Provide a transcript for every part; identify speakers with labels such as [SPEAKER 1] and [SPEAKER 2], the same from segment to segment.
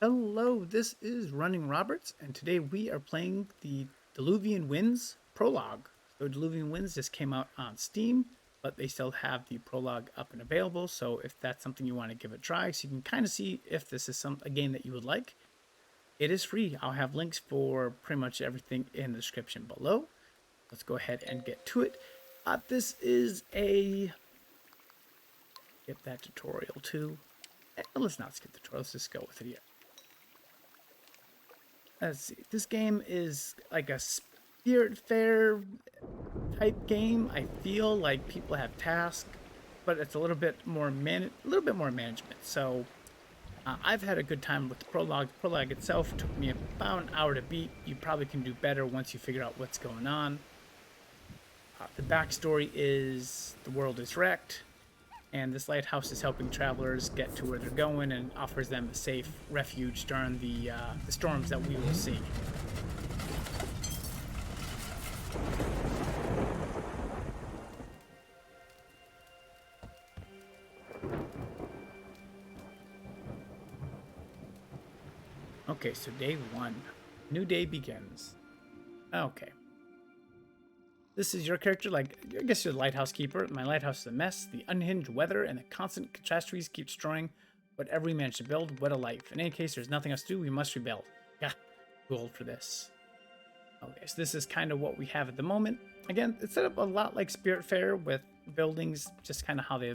[SPEAKER 1] Hello, this is Running Roberts, and today we are playing the Diluvian Winds Prologue. So Diluvian Winds just came out on Steam, but they still have the Prologue up and available. So if that's something you want to give a try, so you can kind of see if this is a game that you would like, it is free. I'll have links for pretty much everything in the description below. Let's go ahead and get to it. This is a skip that tutorial too. Let's not skip the tutorial. Let's just go with it here. Let's see. This game is like a spirit fair type game. I feel like people have tasks, but it's a little bit more management. So I've had a good time with the prologue. The prologue itself took me about an hour to beat. You probably can do better once you figure out what's going on. The backstory is the world is wrecked, and this lighthouse is helping travelers get to where they're going and offers them a safe refuge during the storms that we will see. Okay, so day 1. New day begins. Okay. This is your character, like, I guess you're the lighthouse keeper. My lighthouse is a mess. The unhinged weather and the constant catastrophes keep destroying whatever we manage to build. What a life. In any case, there's nothing else to do. We must rebuild. Yeah, too old for this. Okay, so this is kind of what we have at the moment. Again, it's set up a lot like Spirit Fair with buildings, just kind of how they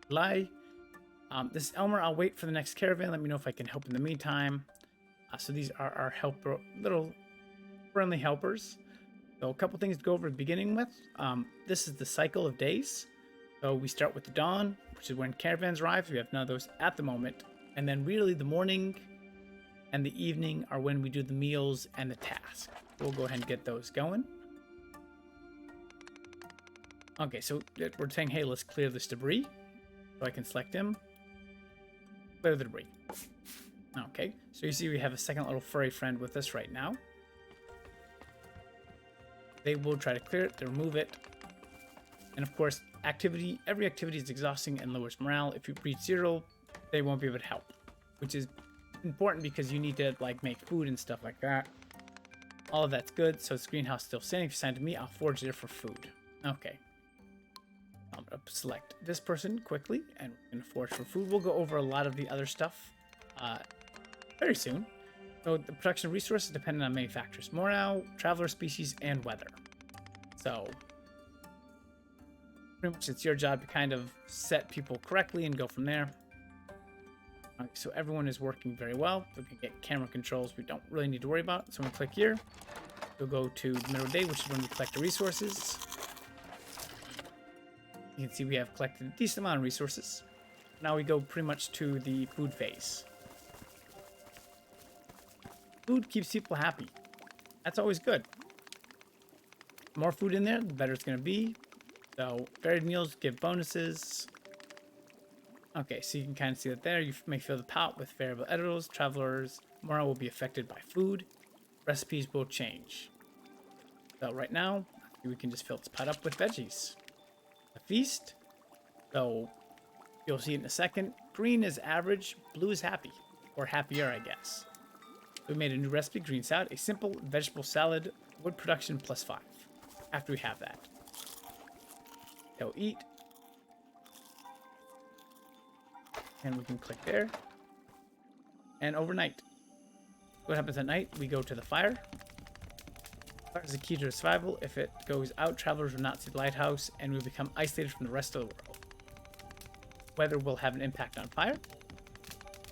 [SPEAKER 1] lie. This Elmer, I'll wait for the next caravan. Let me know if I can help in the meantime. So these are our little friendly helpers. So a couple things to go over at the beginning with. This is the cycle of days. So we start with the dawn, which is when caravans arrive. We have none of those at the moment. And then really the morning and the evening are when we do the meals and the task. We'll go ahead and get those going. Okay, so we're saying, hey, let's clear this debris. So I can select him. Clear the debris. Okay, so you see we have a second little furry friend with us right now. They will try to clear it, to remove it. And of course, every activity is exhausting and lowers morale. If you reach 0, they won't be able to help, which is important because you need to like make food and stuff like that. All of that's good. So this greenhouse still standing. If you sign to me, I'll forge there for food. Okay. I'm gonna select this person quickly and we're gonna forge for food. We'll go over a lot of the other stuff very soon. So the production of resources dependent on many factors: morale, traveler species, and weather. So pretty much it's your job to kind of set people correctly and go from there. Okay, so everyone is working very well. We can get camera controls we don't really need to worry about. So I'm gonna click here. We'll go to the middle of the day, which is when we collect the resources. You can see we have collected a decent amount of resources. Now we go pretty much to the food phase. Food keeps people happy. That's always good. More food in there, the better it's going to be. So varied meals give bonuses. Okay, so you can kind of see that there. You may fill the pot with variable edibles. Travelers' morale will be affected by food. Recipes will change. So right now, we can just fill this pot up with veggies. A feast. So you'll see it in a second. Green is average, blue is happy, or happier, I guess. We made a new recipe, green salad, a simple vegetable salad, wood production +5. After we have that, they'll eat, and we can click there. And overnight, what happens at night? We go to the fire. Fire is the key to survival. If it goes out, travelers will not see the lighthouse, and we become isolated from the rest of the world. Weather will have an impact on fire.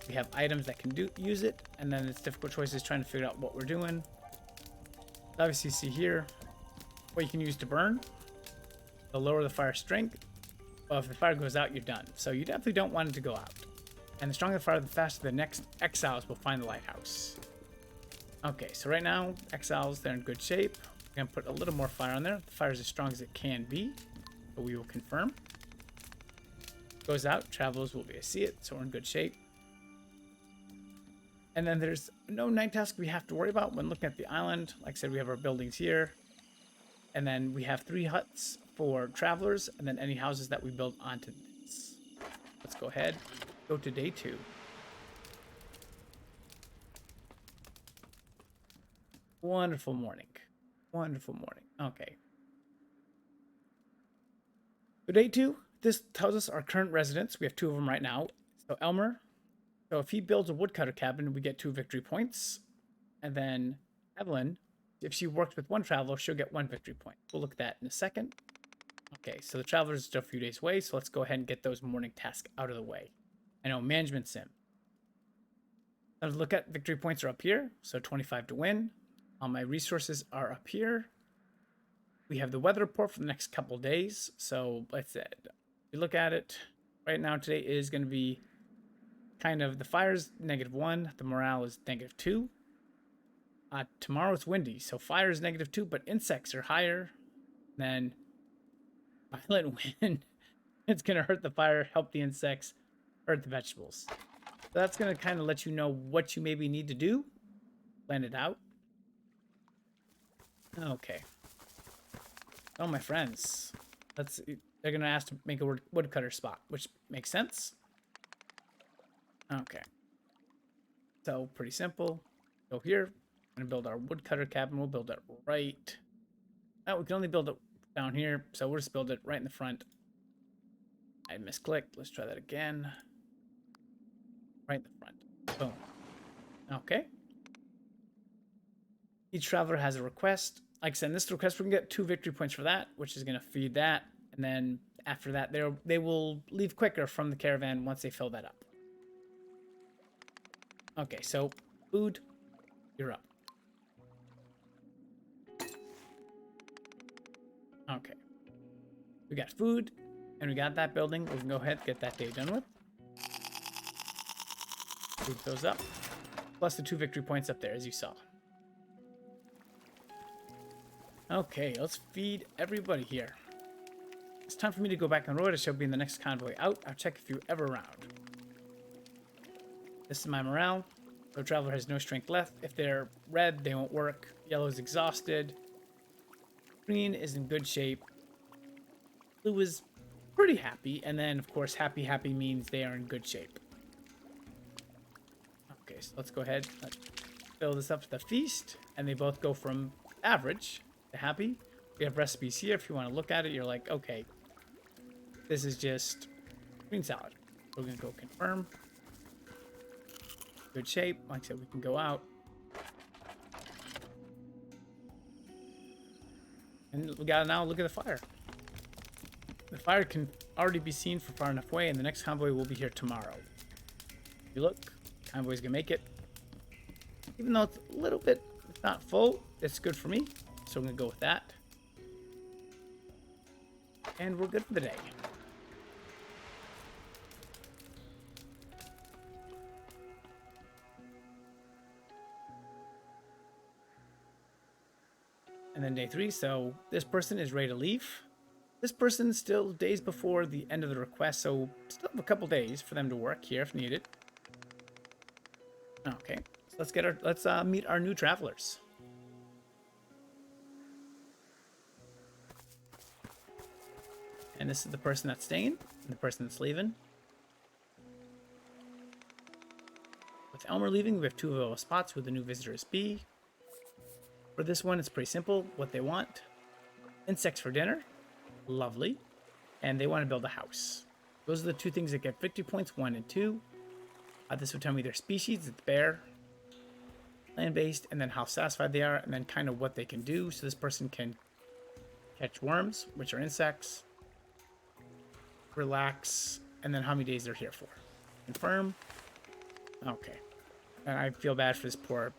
[SPEAKER 1] We have items that can use it, and then it's difficult choices trying to figure out what we're doing. Obviously, you see here what you can use to burn. The lower the fire strength. Well, if the fire goes out, you're done. So you definitely don't want it to go out. And the stronger the fire, the faster the next exiles will find the lighthouse. Okay, so right now, exiles, they're in good shape. We're going to put a little more fire on there. The fire is as strong as it can be, but we will confirm. Goes out, travelers will be able to see it, so we're in good shape. And then there's no night task we have to worry about when looking at the island. Like I said, we have our buildings here. And then we have 3 huts for travelers, and then any houses that we build onto this. Let's go ahead, go to day 2. Wonderful morning. Wonderful morning. Okay. So day 2, this tells us our current residents. We have 2 of them right now. So Elmer. So if he builds a woodcutter cabin, we get 2 victory points. And then Evelyn, if she works with 1 traveler, she'll get 1 victory point. We'll look at that in a second. Okay, so the traveler's still a few days away, so let's go ahead and get those morning tasks out of the way. I know, management sim. Let's look at victory points are up here, so 25 to win. All my resources are up here. We have the weather report for the next couple days, so let's say, if you look at it, right now today is going to be kind of, the fire's -1, the morale is -2. Tomorrow it's windy, so fire is -2, but insects are higher. Then violent wind, it's going to hurt the fire, help the insects, hurt the vegetables. So that's going to kind of let you know what you maybe need to do. Plan it out. Okay. Oh, my friends. They're going to ask to make a woodcutter spot, which makes sense. Okay. So, pretty simple. Go here. We're going to build our woodcutter cabin. We'll build it right. Oh, we can only build it down here, so we'll just build it right in the front. I misclicked. Let's try that again. Right in the front. Boom. Okay. Each traveler has a request. Like I said, in this request, we can get 2 victory points for that, which is going to feed that. And then after that, they will leave quicker from the caravan once they fill that up. Okay, so food, you're up. Okay. We got food, and we got that building. We can go ahead and get that day done with. Move those up. Plus the 2 victory points up there, as you saw. Okay, let's feed everybody here. It's time for me to go back on road. I shall be in the next convoy out. I'll check if you're ever around. This is my morale. The traveler has no strength left. If they're red, they won't work. Yellow is exhausted. Green is in good shape. Blue is pretty happy. And then, of course, happy means they are in good shape. Okay, so let's go ahead. Let's fill this up to the feast. And they both go from average to happy. We have recipes here. If you want to look at it, you're like, okay, this is just green salad. We're going to go confirm. Good shape. Like I said, we can go out. And we gotta now look at the fire. The fire can already be seen from far enough away, and the next convoy will be here tomorrow. If you look, convoy's gonna make it. Even though it's a little bit, it's not full, it's good for me. So I'm gonna go with that. And we're good for the day. And then day 3, so this person is ready to leave. This person's still days before the end of the request, so still have a couple days for them to work here if needed. Okay, so let's meet our new travelers. And this is the person that's staying and the person that's leaving. With Elmer leaving, we have 2 available spots who the new visitors be. For this one, it's pretty simple. What they want: insects for dinner, lovely, and they want to build a house. Those are the 2 things that get victory points, 1 and 2. This would tell me their species, it's bear, land-based, and then how satisfied they are, and then kind of what they can do. So this person can catch worms, which are insects, relax, and then how many days they're here for. Confirm. Okay. And I feel bad for this poor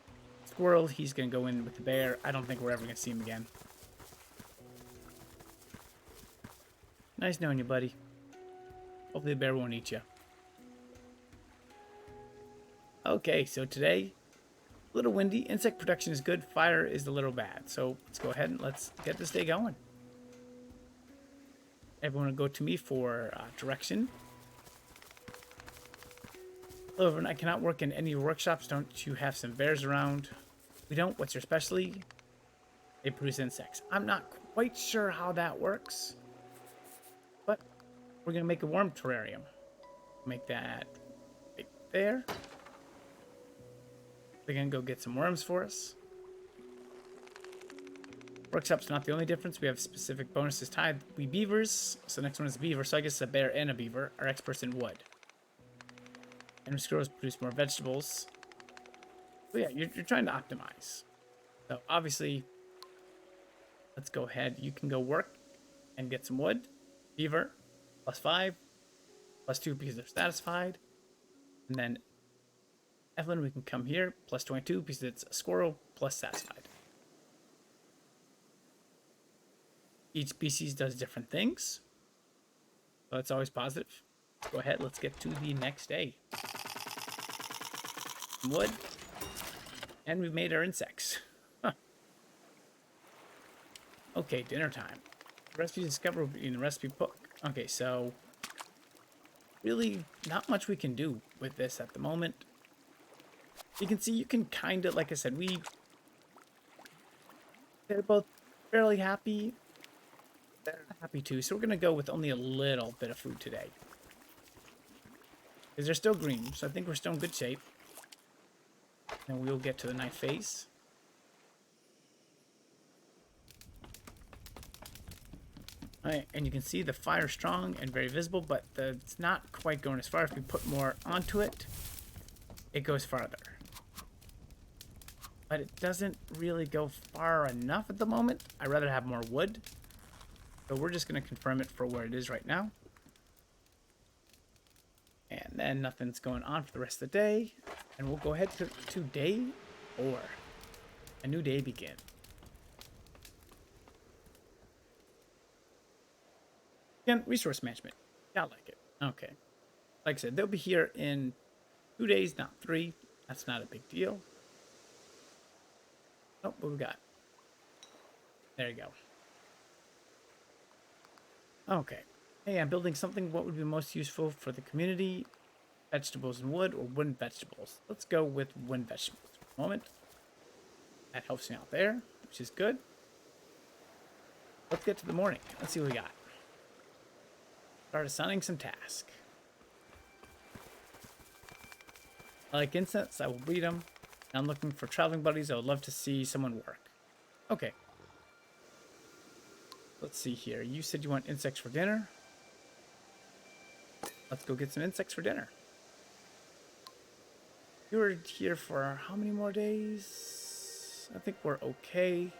[SPEAKER 1] squirrel. He's going to go in with the bear. I don't think we're ever going to see him again. Nice knowing you, buddy. Hopefully the bear won't eat you. Okay, so today, a little windy. Insect production is good. Fire is a little bad. So let's go ahead and let's get this day going. Everyone will go to me for direction. Hello, everyone. I cannot work in any workshops. Don't you have some bears around? We don't. What's your specialty? They produce insects. I'm not quite sure how that works, but we're going to make a worm terrarium. Make that right there. They're going to go get some worms for us. Workshop's not the only difference. We have specific bonuses tied. We beavers. So next one is beaver. So I guess a bear and a beaver are experts in wood. And squirrels produce more vegetables. So yeah, you're trying to optimize. So obviously, let's go ahead. You can go work and get some wood. Beaver, +5, +2 because they're satisfied. And then Evelyn, we can come here, +22 because it's a squirrel, plus satisfied. Each species does different things. So it's always positive. Go ahead, let's get to the next day. Some wood. And we've made our insects. Huh. Okay, dinner time. The recipe discovered in the recipe book. Okay, so really not much we can do with this at the moment. You can see you can kind of, like I said, they're both fairly happy. They're happy too, so we're going to go with only a little bit of food today. Because they're still green, so I think we're still in good shape. And we'll get to the night phase. Alright, and you can see the fire strong and very visible, but it's not quite going as far. If we put more onto it, it goes farther. But it doesn't really go far enough at the moment. I'd rather have more wood. So we're just going to confirm it for where it is right now. And then nothing's going on for the rest of the day. And we'll go ahead to day 4. A new day begins. Again, resource management. I like it. Okay. Like I said, they'll be here in 2 days, not 3. That's not a big deal. Oh, what we got? There you go. Okay. Hey, I'm building something. What would be most useful for the community? Vegetables and wood, or wooden vegetables? Let's go with wooden vegetables for the moment. That helps me out there, which is good. Let's get to the morning. Let's see what we got. Start assigning some tasks. I like insects. I will breed them. I'm looking for traveling buddies. I would love to see someone work. Okay. Let's see here. You said you want insects for dinner. Let's go get some insects for dinner. You were here for how many more days? I think we're okay.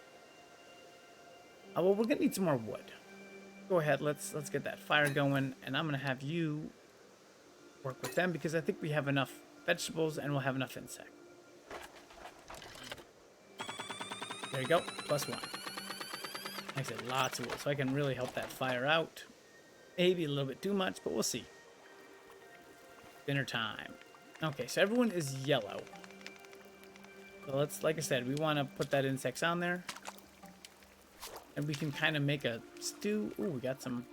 [SPEAKER 1] Well, we're gonna need some more wood. Go ahead. Let's get that fire going, and I'm gonna have you work with them because I think we have enough vegetables and we'll have enough insects. There you go. +1. Like I said, lots of wood, so I can really help that fire out. Maybe a little bit too much, but we'll see. Dinner time. Okay, so everyone is yellow. So let's, like I said, we want to put that insects on there. And we can kind of make a stew. Ooh, we got some.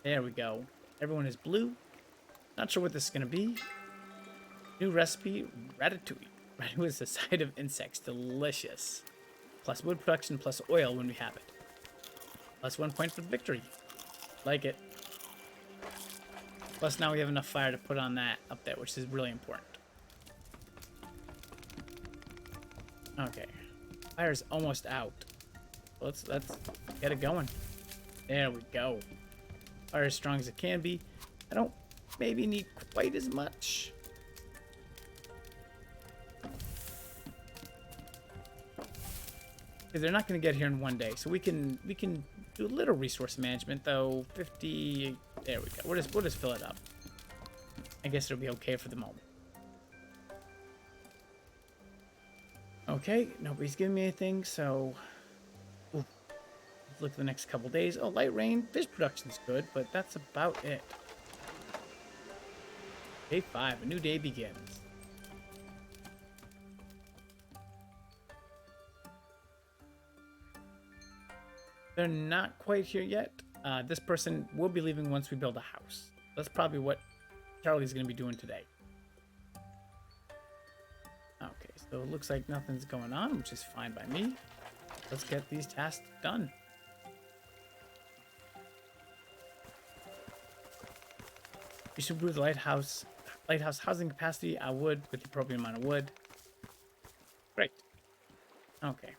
[SPEAKER 1] There we go. Everyone is blue. Not sure what this is going to be. New recipe, ratatouille. Right, with a side of insects. Delicious. Plus wood production, plus oil when we have it. +1 point for the victory. Like it. Plus now we have enough fire to put on that up there, which is really important. Okay. Fire's almost out. Let's get it going. There we go. Fire as strong as it can be. I don't maybe need quite as much. Because they're not going to get here in one day. So we can do a little resource management though. 50. There we go. We'll just fill it up. I guess it'll be okay for the moment. Okay, nobody's giving me anything, so let's look at the next couple days. Oh, light rain. Fish production's good, but that's about it. Day 5, a new day begins. They're not quite here yet. This person will be leaving once we build a house. That's probably what Charlie's going to be doing today. Okay, so it looks like nothing's going on, which is fine by me. Let's get these tasks done. You should improve the lighthouse housing capacity. I would with the appropriate amount of wood. Great. Okay.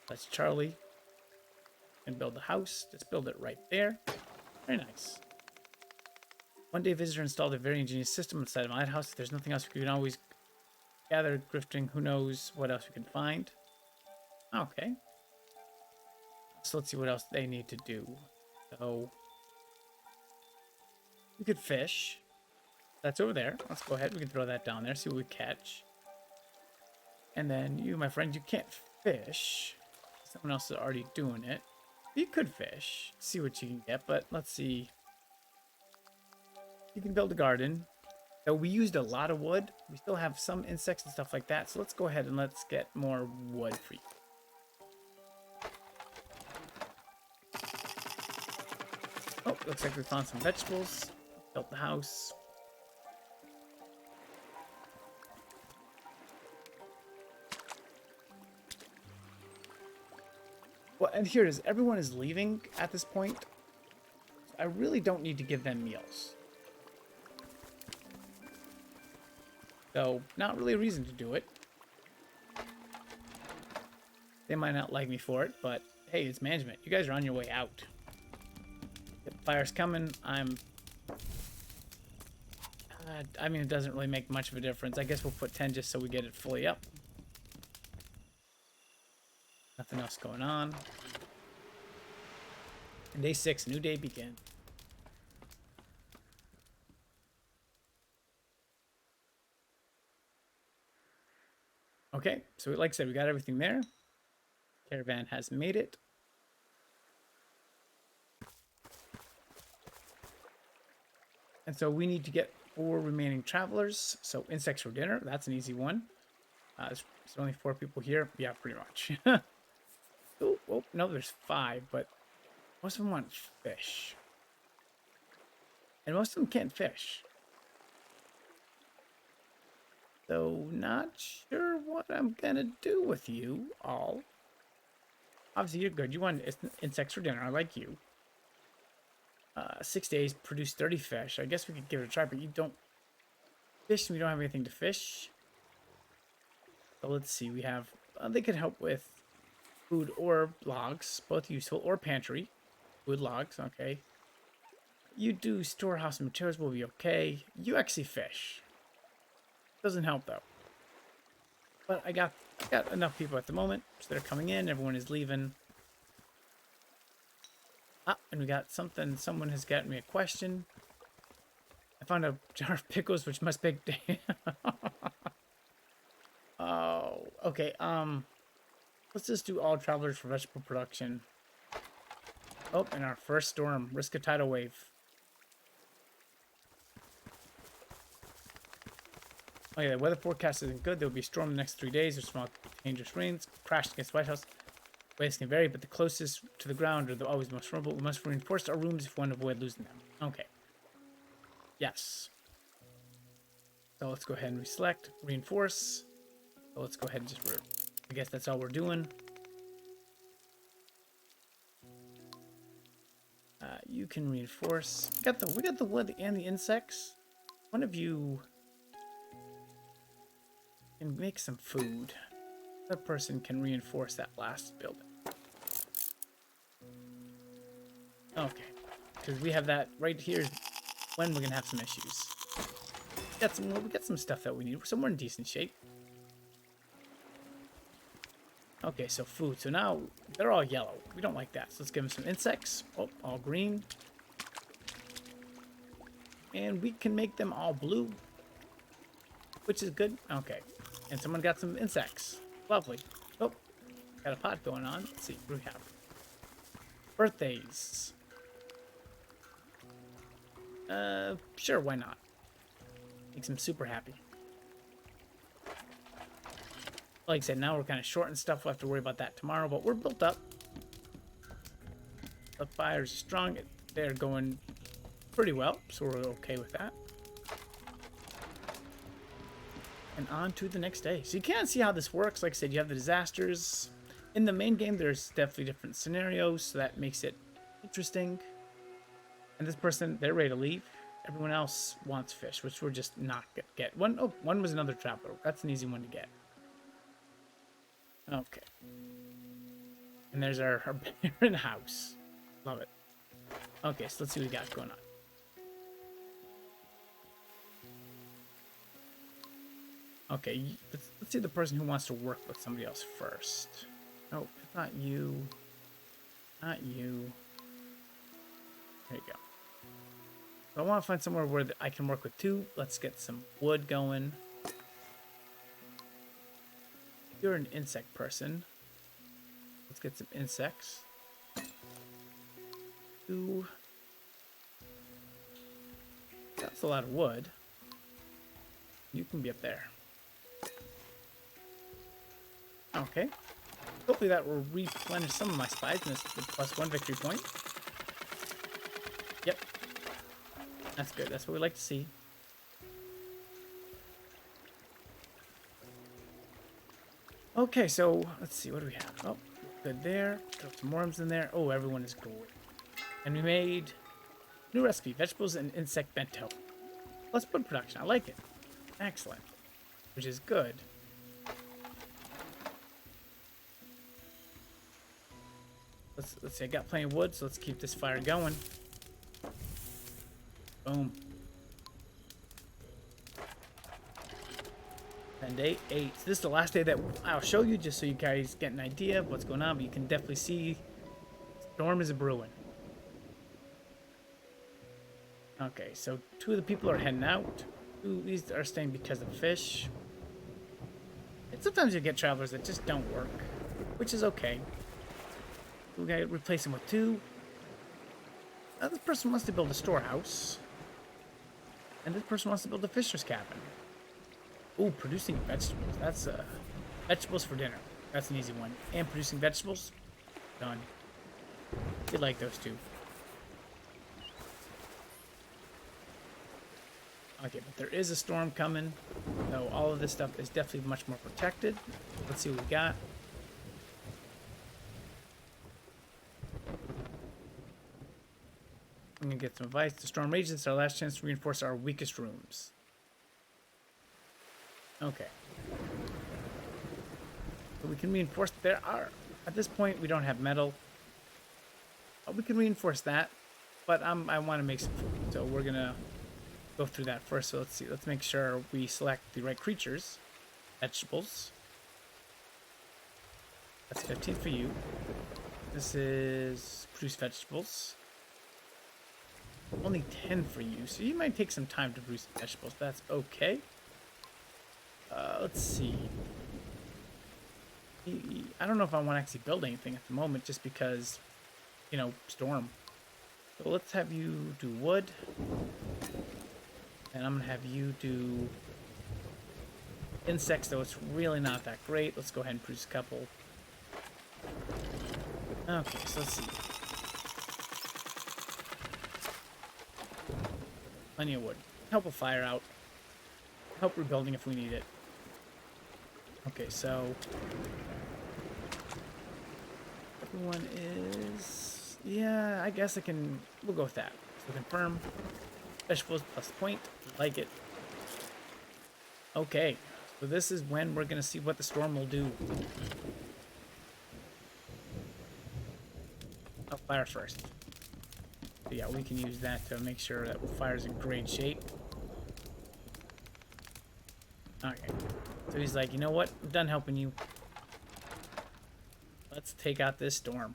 [SPEAKER 1] That's Charlie. And build the house. Just build it right there. Very nice. One day, a visitor installed a very ingenious system inside of my house. If there's nothing else, we can always gather, grifting. Who knows what else we can find? Okay. So let's see what else they need to do. So we could fish. That's over there. Let's go ahead. We can throw that down there. See what we catch. And then you, my friend, you can't fish. Someone else is already doing it. You could fish. See what you can get. But let's see. You can build a garden. So we used a lot of wood. We still have some insects and stuff like that. So let's go ahead and let's get more wood for you. Oh, looks like we found some vegetables. Built the house. Well, and here it is. Everyone is leaving at this point. I really don't need to give them meals. So, not really a reason to do it. They might not like me for it, but hey, it's management. You guys are on your way out. The fire's coming. I mean, it doesn't really make much of a difference. I guess we'll put 10 just so we get it fully up. Nothing else going on. And day 6, new day begins. Okay, so like I said, we got everything there. Caravan has made it. And so we need to get 4 remaining travelers. So insects for dinner, that's an easy one. There's only 4 people here. Yeah, pretty much. Oh, no, there's 5, but most of them want fish. And most of them can't fish. So, not sure what I'm gonna do with you all. Obviously, you're good. You want insects for dinner. I like you. 6 days, produce 30 fish. I guess we could give it a try, but you don't fish, and we don't have anything to fish. So let's see. We have... they could help with food or logs, both useful, or pantry. Wood logs, okay. You do storehouse materials, will be okay. You actually fish. Doesn't help though. But I got enough people at the moment, so they're coming in. Everyone is leaving. Ah, and we got something. Someone has gotten me a question. I found a jar of pickles, which must be... Oh, okay. Let's just do all travelers for vegetable production. Oh, and our first storm. Risk a tidal wave. Oh yeah, the weather forecast isn't good. There will be a storm in the next 3 days. There's small dangerous rains. Crash against the White House. Waves can vary, but the closest to the ground are always the most vulnerable. We must reinforce our rooms if we want to avoid losing them. Okay. Yes. So let's go ahead and reselect. Reinforce. So let's go ahead and just... I guess that's all we're doing. You can reinforce. We got the wood and the insects. One of you can make some food. That person can reinforce that last building. Okay, because we have that right here. When we're gonna have some issues. We got some stuff that we need. We're somewhere in decent shape. Okay, so food. So now they're all yellow. We don't like that. So let's give them some insects. Oh, all green. And we can make them all blue, which is good. Okay. And someone got some insects. Lovely. Oh, got a pot going on. Let's see what we have. Birthdays. Sure, why not? Makes them super happy. Like I said, now we're kind of short and stuff. We'll have to worry about that tomorrow, but we're built up. The fire's strong. They're going pretty well, so we're okay with that. And on to the next day. So you can't see how this works. Like I said, you have the disasters. In the main game, there's definitely different scenarios, so that makes it interesting. And this person, they're ready to leave. Everyone else wants fish, which we're just not gonna get. One was another traveler. That's an easy one to get. Okay. And there's our barren house. Love it. Okay, so let's see what we got going on. Okay, let's see the person who wants to work with somebody else first. No, it's not you. Not you. There you go. So I want to find somewhere where I can work with two. Let's get some wood going. You're an insect person. Let's get some insects. Two. That's a lot of wood. You can be up there. Okay. Hopefully that will replenish some of my spies and this is the +1 victory point. Yep. That's good. That's what we like to see. Okay, so let's see. What do we have? Oh, good there. Throw some worms in there. Oh, everyone is gold. And we made new recipe: vegetables and insect bento. Let's put production. I like it. Excellent. Which is good. Let's see. I got plenty of wood, so let's keep this fire going. Boom. And day 8. So this is the last day that I'll show you, just so you guys get an idea of what's going on. But you can definitely see storm is a brewing. Okay, so 2 of the people are heading out. 2 of these are staying because of fish. And sometimes you get travelers that just don't work, which is okay. We gotta replace them with 2. This person wants to build a storehouse. And this person wants to build a fisher's cabin. Ooh, producing vegetables. That's vegetables for dinner. That's an easy one. And producing vegetables. Done. You like those 2. Okay, but there is a storm coming. So all of this stuff is definitely much more protected. Let's see what we got. I'm gonna get some advice. The storm rages. It's our last chance to reinforce our weakest rooms. Okay. So we can reinforce. There are, at this point, we don't have metal. But we can reinforce that. But I want to make some food. So we're gonna go through that first. So let's see. Let's make sure we select the right creatures. Vegetables. That's 15 for you. This is produce vegetables. Only 10 for you, so you might take some time to produce vegetables. That's okay. Let's see. I don't know if I want to actually build anything at the moment, just because, you know, storm. So let's have you do wood. And I'm going to have you do insects, though it's really not that great. Let's go ahead and produce a couple. Okay, so let's see. Plenty of wood. Help a fire out. Help rebuilding if we need it. Okay, so everyone is, yeah, I guess we'll go with that. So confirm. Vegetables plus point. Like it. Okay, so this is when we're gonna see what the storm will do. Oh, fire first. So yeah, we can use that to make sure that the fire's in great shape. Okay. So he's like, you know what? I'm done helping you. Let's take out this storm.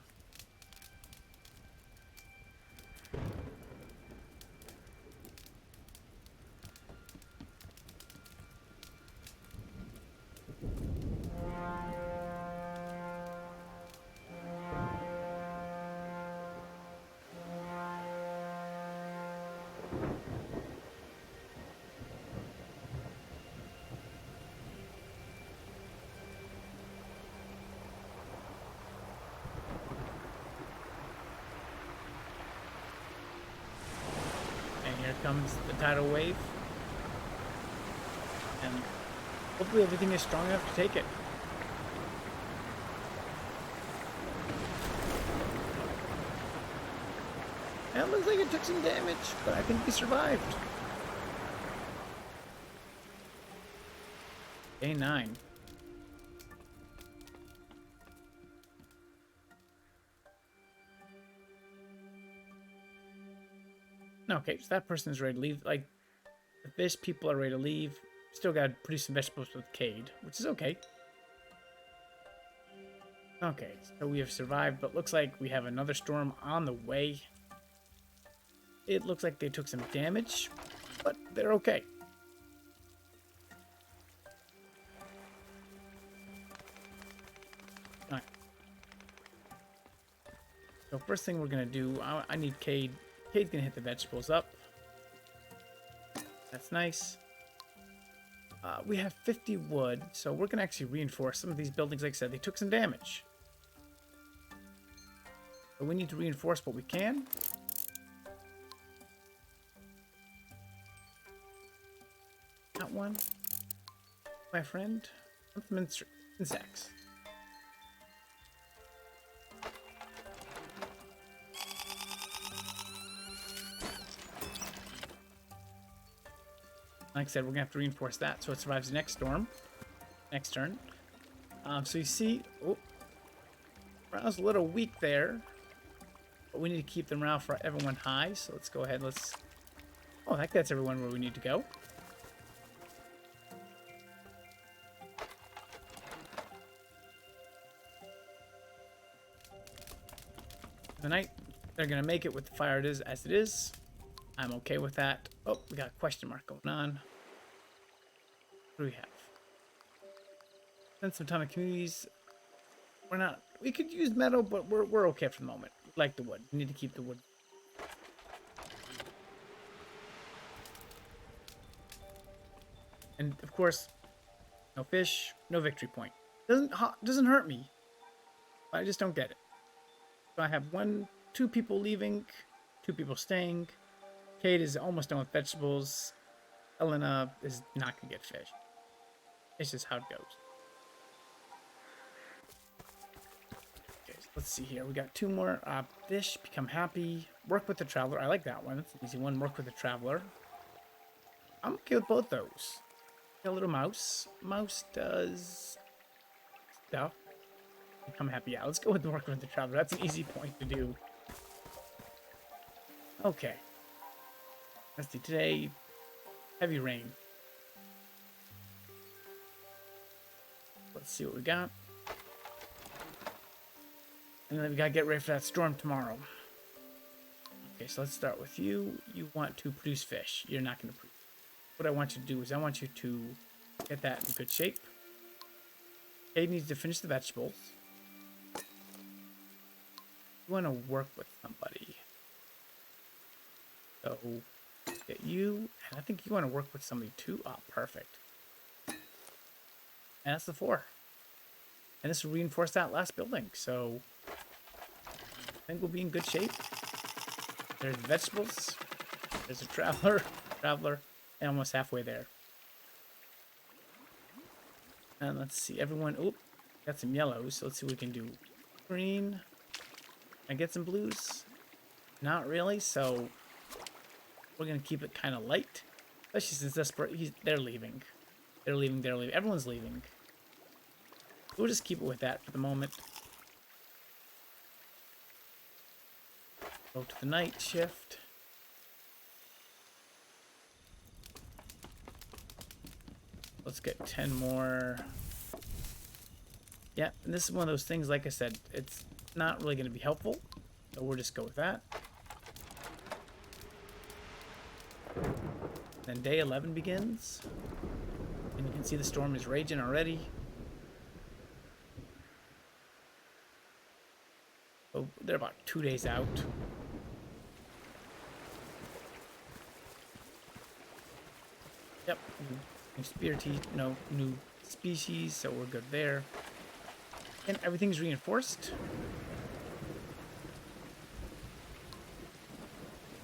[SPEAKER 1] Here comes the tidal wave. And hopefully everything is strong enough to take it. And it looks like it took some damage, but I think we survived. Day 9. Okay, so that person is ready to leave. Like, the fish people are ready to leave. Still got to produce some vegetables with Cade, which is okay. Okay, so we have survived, but looks like we have another storm on the way. It looks like they took some damage, but they're okay. Alright. So first thing we're going to do, I need Cade. Cade's going to hit the vegetables up. That's nice. We have 50 wood, so we're going to actually reinforce some of these buildings. Like I said, they took some damage. So we need to reinforce what we can. That one, my friend. Some insects. Like I said, we're gonna have to reinforce that so it survives the next storm, next turn. So you see, oh, morale's a little weak there, but we need to keep the morale for everyone high. So let's go ahead. Oh, that gets everyone where we need to go. Tonight, they're gonna make it with the fire it is as it is. I'm okay with that. Oh, we got a question mark going on. What do we have? Spend some time in communities. We're not. We could use metal, but we're okay for the moment. We like the wood. We need to keep the wood. And of course, no fish, no victory point. Doesn't hurt me. I just don't get it. So I have two people leaving, 2 people staying. Cade is almost done with vegetables. Elena is not gonna get fish. It's just how it goes. Okay, so let's see here. We got 2 more. Fish, become happy. Work with the traveler. I like that one. That's an easy one. Work with the traveler. I'm okay with both those. Got a little mouse. Mouse does stuff. Become happy. Yeah, let's go with the work with the traveler. That's an easy point to do. Okay. Let's see. Today, heavy rain. Let's see what we got. And then we gotta get ready for that storm tomorrow. Okay, so let's start with you. You want to produce fish. You're not gonna produce. What I want you to do is I want you to get that in good shape. Cade needs to finish the vegetables. You want to work with somebody. So, get you, and I think you want to work with somebody too. Oh, perfect. And that's the 4. And this will reinforce that last building. So, I think we'll be in good shape. There's vegetables. There's a traveler, and almost halfway there. And let's see, everyone, oop, got some yellows. So let's see what we can do. Green. I get some blues? Not really, so we're gonna keep it kind of light. Especially since they're leaving. They're leaving. Everyone's leaving. We'll just keep it with that for the moment. Go to the night shift. Let's get 10 more. Yeah, and this is one of those things, like I said, it's not really going to be helpful. So we'll just go with that. Then day 11 begins. And you can see the storm is raging already. So they're about 2 days out. Yep. New species, new species, so we're good there. And everything's reinforced.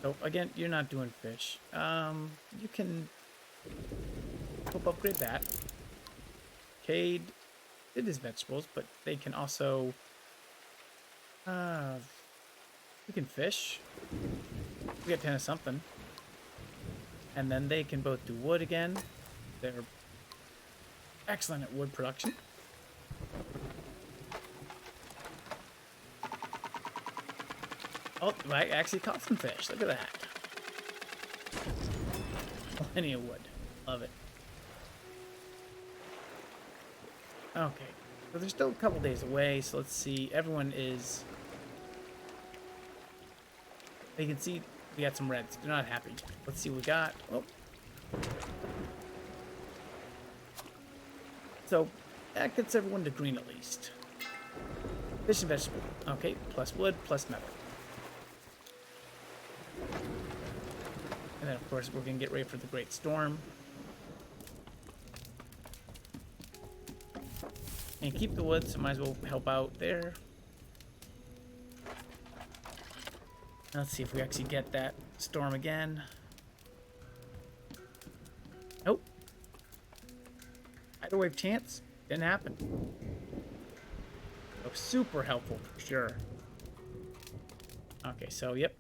[SPEAKER 1] So again, you're not doing fish. You can hope upgrade that. Cade did his vegetables, but they can also we can fish. We get 10 of something. And then they can both do wood again. They're excellent at wood production. Oh, I actually caught some fish. Look at that. Plenty of wood. Love it. Okay. So they're still a couple days away, so let's see. Everyone is... You can see we got some reds. They're not happy. Let's see what we got. Oh. So that gets everyone to green at least. Fish and vegetable. Okay, plus wood, plus metal. And then, of course, we're going to get ready for the Great Storm. And keep the wood, so might as well help out there. Let's see if we actually get that storm again. Nope. Tidal wave chance. Didn't happen. Oh, super helpful for sure. Okay, so yep.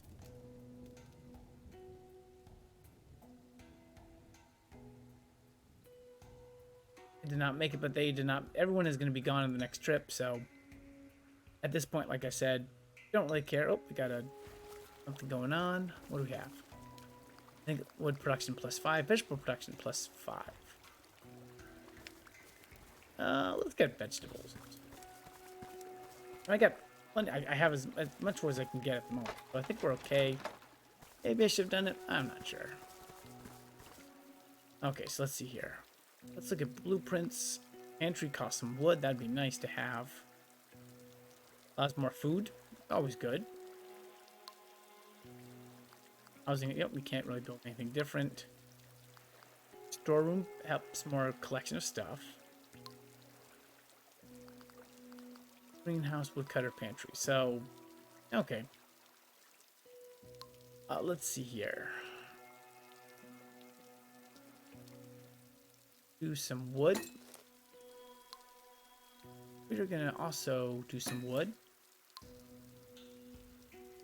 [SPEAKER 1] I did not make it, but they did not. Everyone is going to be gone on the next trip, so at this point, like I said, don't really care. Oh, we got something going on. What do we have? I think wood production +5, vegetable production +5. Let's get vegetables. I got plenty. I have as much wood as I can get at the moment, so I think we're okay. Maybe I should have done it. I'm not sure. Okay, so let's see here. Let's look at blueprints. Pantry costs some wood. That'd be nice to have. Lots more food. Always good. Housing. Yep, we can't really build anything different. Storeroom helps more collection of stuff. Greenhouse, woodcutter, pantry. So, okay. Let's see here. Do some wood. We're gonna also do some wood.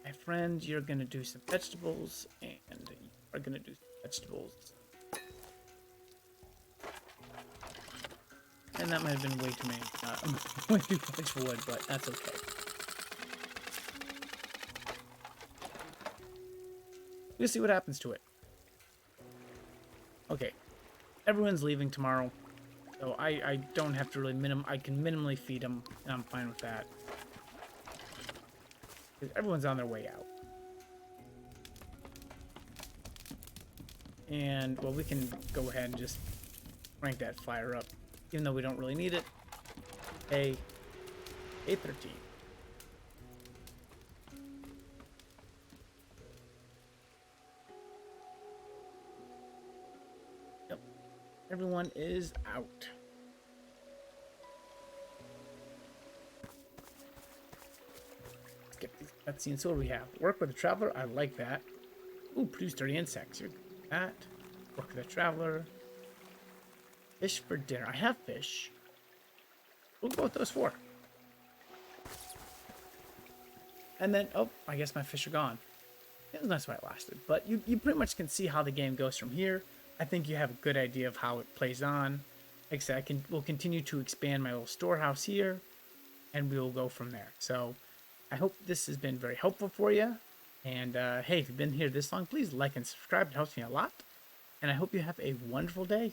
[SPEAKER 1] My friend, you're gonna do some vegetables, and you are gonna do some vegetables. And that might have been way too many, way too much wood, but that's okay. We'll see what happens to it. Okay. Everyone's leaving tomorrow, so I don't have to really I can minimally feed them, and I'm fine with that. Because everyone's on their way out. And, well, we can go ahead and just crank that fire up, even though we don't really need it. A13. Everyone is out. Let's get these cutscenes. So what do we have? Work with a traveler. I like that. Ooh, produce dirty insects. You're good at that. Work with a traveler. Fish for dinner. I have fish. We'll go with those 4. And then, oh, I guess my fish are gone. That's why it lasted. But you pretty much can see how the game goes from here. I think you have a good idea of how it plays on. Like I said, we'll continue to expand my little storehouse here, and we'll go from there. So I hope this has been very helpful for you. And hey, if you've been here this long, please like and subscribe. It helps me a lot. And I hope you have a wonderful day.